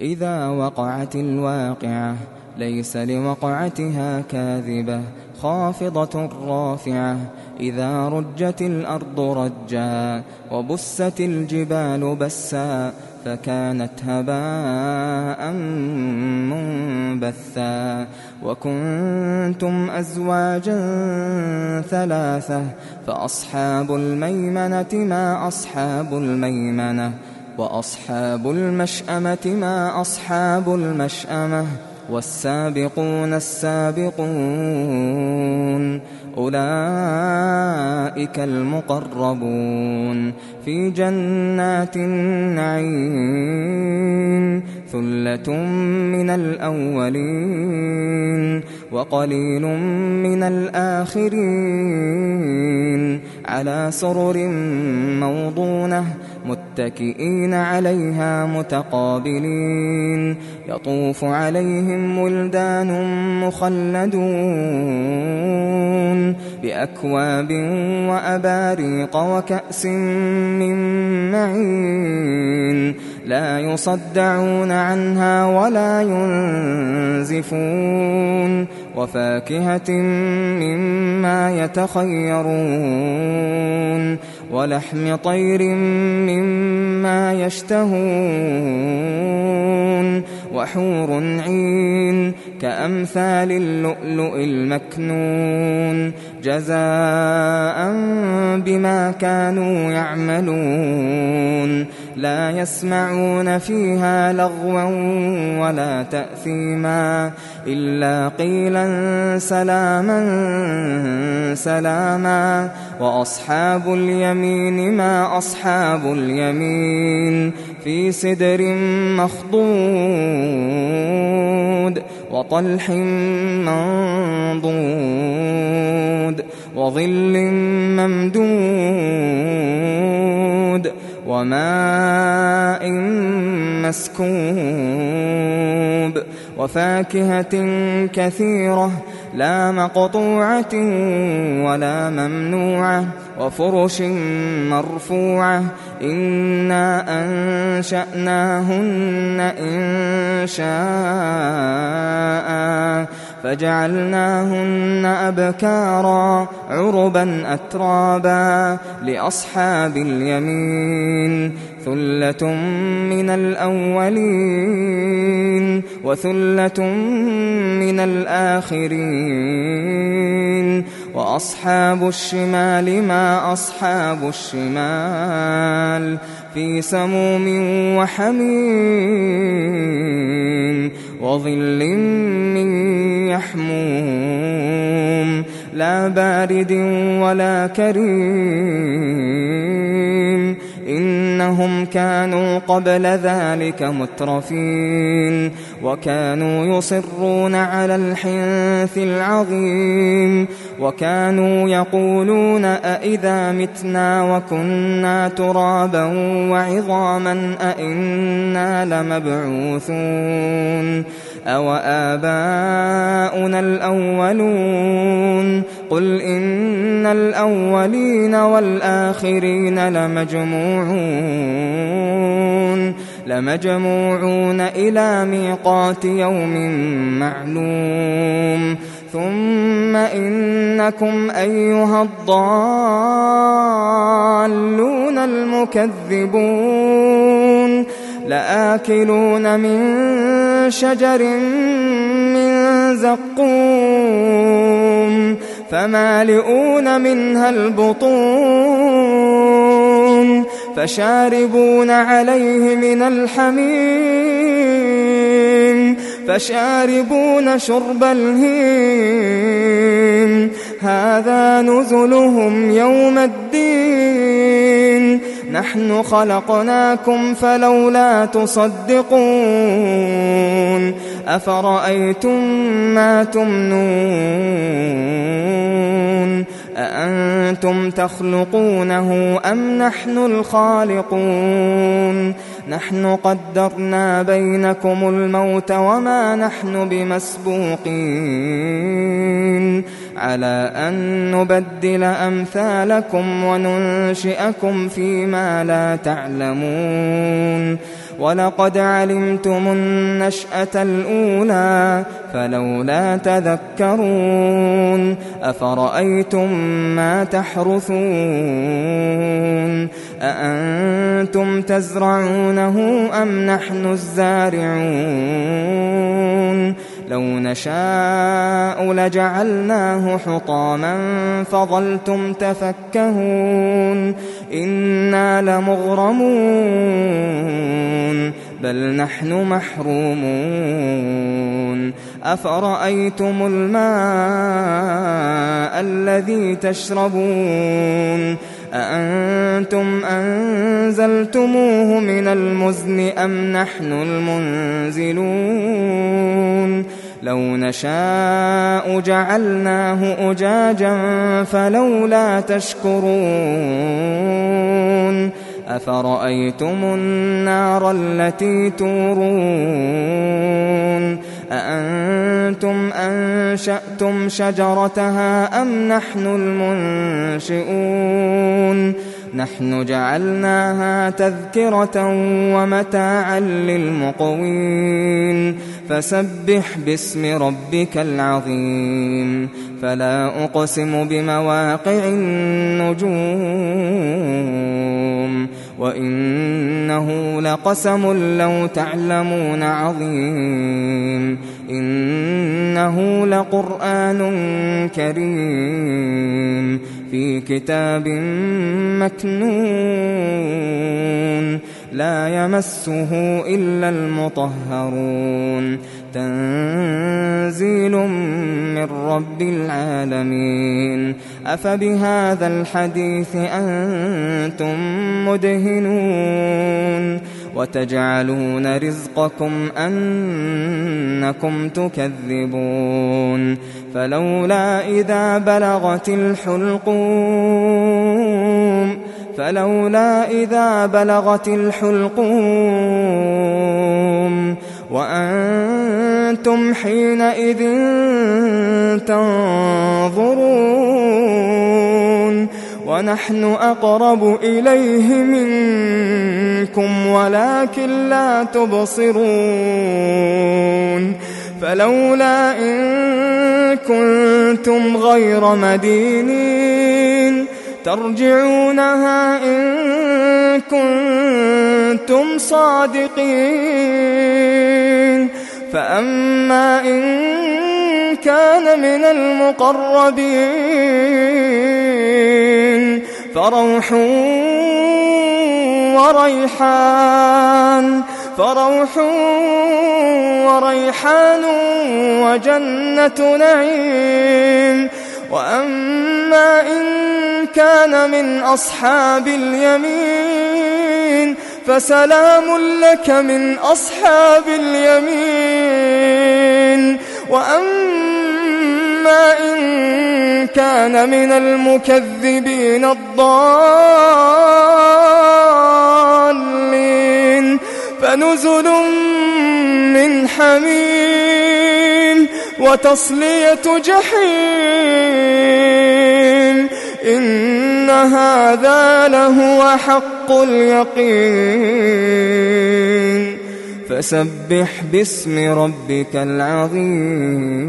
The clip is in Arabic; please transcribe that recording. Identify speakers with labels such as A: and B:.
A: إذا وقعت الواقعة ليس لوقعتها كاذبة خافضة رافعة إذا رجت الأرض رجا وبست الجبال بسا فكانت هباء منبثا وكنتم أزواجا ثلاثة فأصحاب الميمنة ما أصحاب الميمنة وأصحاب المشأمة ما أصحاب المشأمة والسابقون السابقون أولئك المقربون في جنات النعيم ثلة من الأولين وقليل من الآخرين على سرر موضونة متكئين عليها متقابلين يطوف عليهم ولدان مخلدون بأكواب وأباريق وكأس من معين لا يصدعون عنها ولا ينزفون وفاكهة مما يتخيرون ولحم طير مما يشتهون وحور عين كأمثال اللؤلؤ المكنون جزاء بما كانوا يعملون لا يسمعون فيها لغوا ولا تأثيما إلا قيلا سلاما سلاما وأصحاب اليمين ما أصحاب اليمين في سدر مخضود وطلح منضود وظل ممدود وماء مسكوب وفاكهة كثيرة لا مقطوعة ولا ممنوعة وفرش مرفوعة إنا أنشأناهن إنشاء فجعلناهن أبكارا عربا أترابا لأصحاب اليمين ثلة من الأولين وثلة من الآخرين وأصحاب الشمال ما أصحاب الشمال في سموم وحميم وظل من يحموم لا بارد ولا كريم إنهم كانوا قبل ذلك مترفين وكانوا يصرون على الحنث العظيم وكانوا يقولون أئذا متنا وكنا ترابا وعظاما أئنا لمبعوثون أو آباؤنا الأولون قل إن الأولين والآخرين لمجموعون إلى ميقات يوم معلوم ثم إنكم أيها الضالون المكذبون لآكلون من شجر من زقوم فمالئون منها البطون فشاربون عليه من الحميم فشاربون شرب الهيم هذا نزلهم يوم الدين نحن خلقناكم فلولا تصدقون أفرأيتم ما تمنون أأنتم تخلقونه أم نحن الخالقون نحن قدرنا بينكم الموت وما نحن بمسبوقين على أن نبدل أمثالكم وننشئكم فيما لا تعلمون ولقد علمتم النشأة الأولى فلولا تذكرون أفرأيتم ما تحرثون أأنتم تزرعونه أم نحن الزارعون لو نشاء لجعلناه حطاما فظلتم تفكهون إنا لمغرمون بل نحن محرومون أفرأيتم الماء الذي تشربون أأنتم أنزلتموه من المزن أم نحن المنزلون لو نشاء جعلناه أجاجا فلولا تشكرون أفرأيتم النار التي تورون أأنتم أنشأتم شجرتها أم نحن المنشئون نحن جعلناها تذكرة ومتاعا للمقوين فسبح باسم ربك العظيم فلا أقسم بمواقع النجوم وإنه لقسم لو تعلمون عظيم إنه لقرآن كريم في كتاب مكنون لا يمسه إلا المطهرون تنزيل من رب العالمين أفبهذا الحديث أنتم مدهنون وتجعلون رزقكم أنكم تكذبون فلولا إذا بلغت الحلقوم وأنتم حينئذ تنظرون ونحن أقرب إليه منكم ولكن لا تبصرون فلولا إن كنتم غير مدينين ترجعونها إن كنتم صادقين فأما إن كان من المقربين فروح وريحان وجنة نعيم وأما إن كان من أصحاب اليمين فسلام لك من أصحاب اليمين وأما إن كان من المكذبين الضالين فنزل من حميم وتصلية جحيم إن هذا لهو حق اليقين فسبح باسم ربك العظيم.